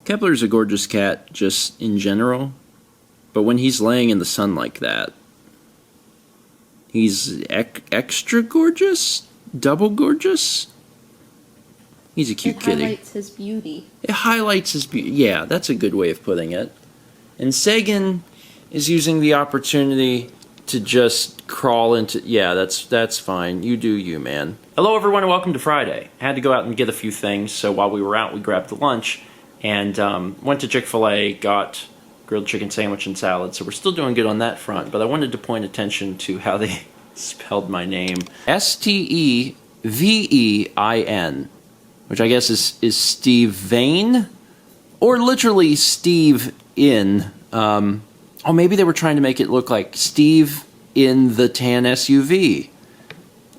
Kepler's a gorgeous cat just in general, but when he's laying in the sun like that, he's extra gorgeous? Double gorgeous? He's a cute kitty. It highlights his beauty. It highlights his beauty. Yeah, that's a good way of putting it. And Sagan is using the opportunity to just crawl into... Yeah, that's fine. You do you, man. Hello, everyone, and welcome to Friday. I had to go out and get a few things, so while we were out, we grabbed the lunch and went to Chick-Fil-A, got grilled chicken sandwich and salad, so we're still doing good on that front, but I wanted to point attention to how they spelled my name. Stevein, which I guess is Steve Vane, or literally Steve in. Oh, maybe they were trying to make it look like Steve in the tan SUV.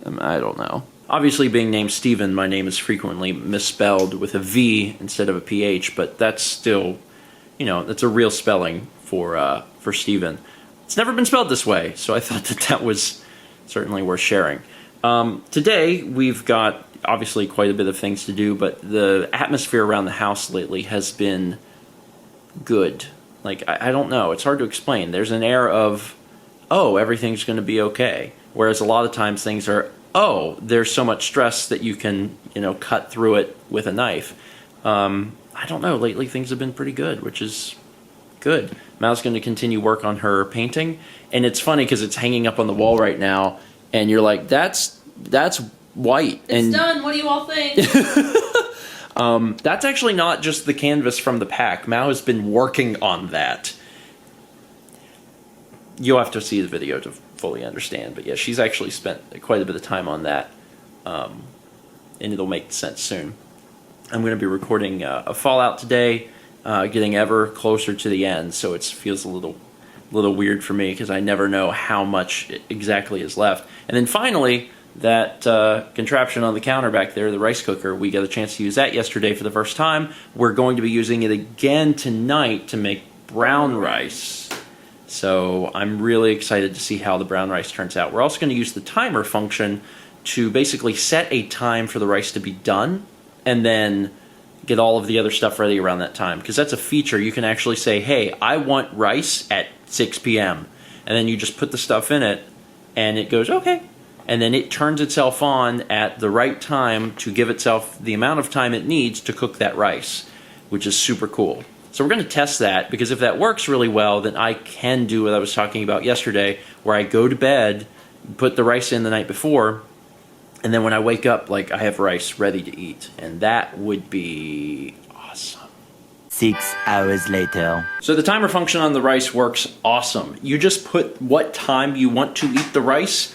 I don't know. Obviously, being named Steven, my name is frequently misspelled with a V instead of a PH, but that's still, you know, that's a real spelling for Steven. It's never been spelled this way, so I thought that was certainly worth sharing. Today, we've got obviously quite a bit of things to do, but the atmosphere around the house lately has been good. Like, I don't know. It's hard to explain. There's an air of, oh, everything's going to be okay. Whereas a lot of times things are, oh, there's so much stress that you can, you know, cut through it with a knife. I don't know. Lately things have been pretty good, which is good. Mal's going to continue work on her painting. And it's funny because it's hanging up on the wall right now. And you're like, that's white. It's done. What do you all think? That's actually not just the canvas from the pack. Mao has been working on that. You'll have to see the video to fully understand. But yeah, she's actually spent quite a bit of time on that. And it'll make sense soon. I'm going to be recording a Fallout today, getting ever closer to the end. So it feels a little weird for me because I never know how much exactly is left. And then finally, that contraption on the counter back there, the rice cooker, we got a chance to use that yesterday for the first time. We're going to be using it again tonight to make brown rice. So I'm really excited to see how the brown rice turns out. We're also going to use the timer function to basically set a time for the rice to be done and then get all of the other stuff ready around that time. Because that's a feature. You can actually say, hey, I want rice at 6 p.m. And then you just put the stuff in it and it goes, okay. And then it turns itself on at the right time to give itself the amount of time it needs to cook that rice, which is super cool. So we're going to test that, because if that works really well, then I can do what I was talking about yesterday, where I go to bed, put the rice in the night before, and then when I wake up, like, I have rice ready to eat. And that would be awesome. 6 hours later. So the timer function on the rice works awesome. You just put what time you want to eat the rice,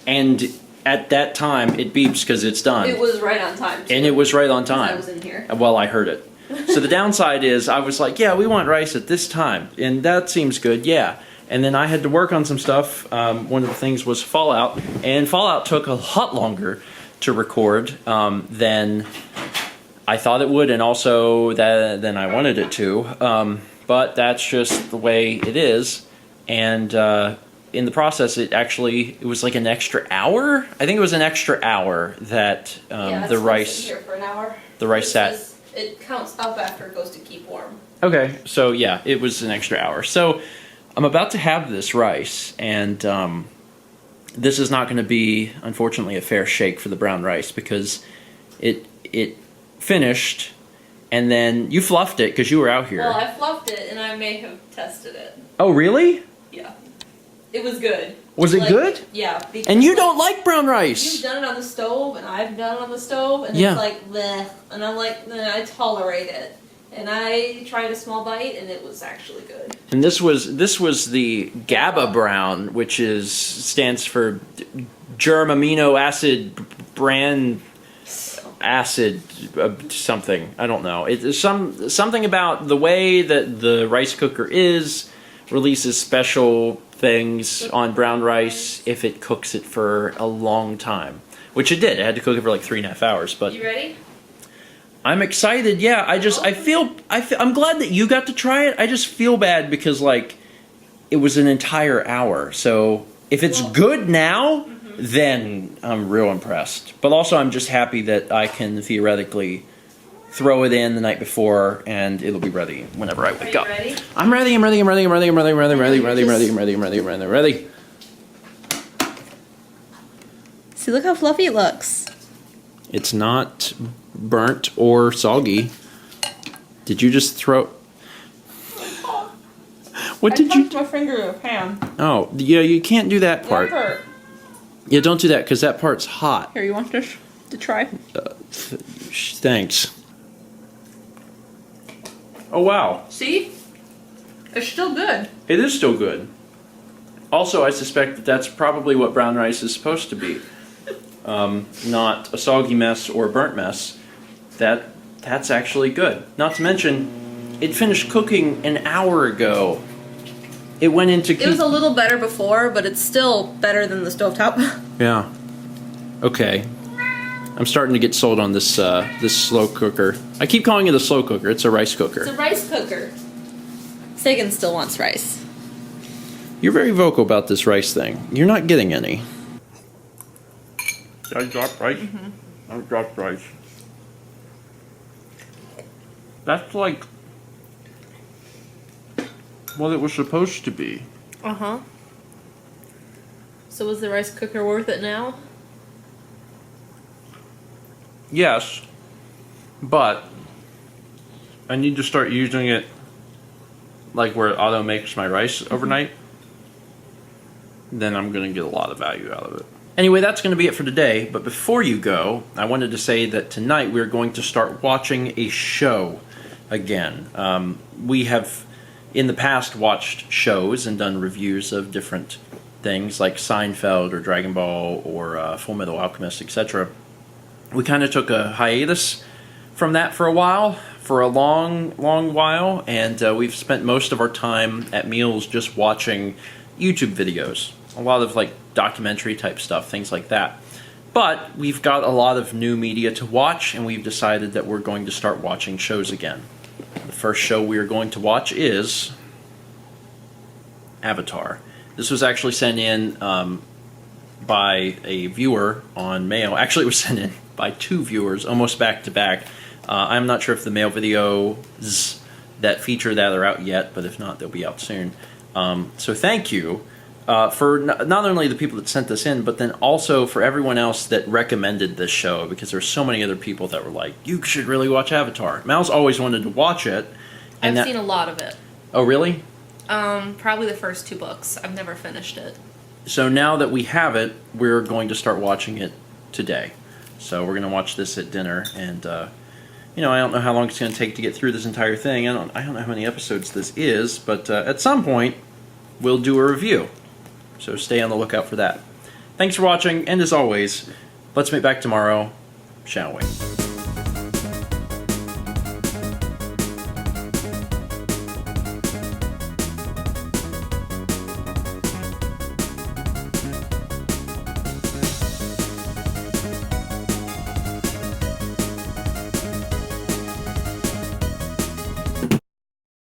and at that time, it beeps because it's done. It was right on time, too. And it was right on time. I was in here. Well, I heard it. So the downside is, I was like, yeah, we want rice at this time. And that seems good, yeah. And then I had to work on some stuff. One of the things was Fallout. And Fallout took a lot longer to record than I thought it would, and also than I wanted it to. But that's just the way it is. And in the process, it was like an extra hour. I think it was an extra hour that the rice. Here for an hour. The rice sat. It counts up after it goes to keep warm. Okay, so yeah, it was an extra hour. So I'm about to have this rice, and this is not going to be, unfortunately, a fair shake for the brown rice, because it finished, and then you fluffed it because you were out here. Well, I fluffed it, and I may have tested it. Oh, really? Yeah. It was good. Was it good? Yeah. And you don't like brown rice. You've done it on the stove, and I've done it on the stove, and yeah. It's like, bleh. And I'm like, I tolerate it. And I tried a small bite, and it was actually good. And this was the GABA brown, which stands for Germ, Amino acid, Bran acid, something. I don't know. It's something about the way that the rice cooker releases special things on brown rice if it cooks it for a long time, which it did. It had to cook it for like 3.5 hours. But you ready? I'm excited. Yeah, I'm glad that you got to try it. I just feel bad because, like, it was an entire hour. So if it's good now, then I'm real impressed. But also, I'm just happy that I can theoretically throw it in the night before, and it'll be ready whenever I wake you up. ready? I'm ready. I'm ready. I'm ready. I'm ready. I'm ready. I'm ready. I'm ready. I'm ready. I'm ready. I'm ready. I'm ready. I'm ready. I'm ready. See, look how fluffy it looks. It's not burnt or soggy. Did you just throw? What did you? my finger in a pan. Oh, yeah. You can't do that part. Hurt. Yeah, don't do that because that part's hot. Here, you want this to try? Thanks. Oh wow. See? It's still good. It is still good. Also, I suspect that that's probably what brown rice is supposed to be. Not a soggy mess or a burnt mess. That's actually good. Not to mention, it finished cooking an hour ago. It went into... It was a little better before, but it's still better than the stovetop. Yeah. Okay. I'm starting to get sold on this this slow cooker. I keep calling it a slow cooker. It's a rice cooker. It's a rice cooker. Sagan still wants rice. You're very vocal about this rice thing. You're not getting any. Did I drop rice? Mm-hmm. I dropped rice. That's like what it was supposed to be. Uh-huh. So was the rice cooker worth it now? Yes, but I need to start using it like where it auto makes my rice overnight. Then I'm going to get a lot of value out of it. Anyway, that's going to be it for today. But before you go, I wanted to say that tonight we're going to start watching a show again. We have in the past watched shows and done reviews of different things like Seinfeld or Dragon Ball or Full Metal Alchemist, etc. We kind of took a hiatus from that for a while, for a long while, and we've spent most of our time at meals just watching YouTube videos. A lot of like documentary type stuff, things like that. But we've got a lot of new media to watch, and we've decided that we're going to start watching shows again. The first show we are going to watch is Avatar. This was actually sent in by a viewer on mail. Actually, it was sent in by two viewers, almost back to back. I'm not sure if the mail videos that feature that are out yet, but if not, they'll be out soon. So thank you for not only the people that sent this in, but then also for everyone else that recommended this show, because there's so many other people that were like, you should really watch Avatar. Mal's always wanted to watch it. And I've seen a lot of it. Oh, really? Probably the first 2 books. I've never finished it. So now that we have it, we're going to start watching it today. So we're going to watch this at dinner, and you know, I don't know how long it's going to take to get through this entire thing. I don't know how many episodes this is, but at some point we'll do a review. So stay on the lookout for that. Thanks for watching, and as always, let's meet back tomorrow, shall we?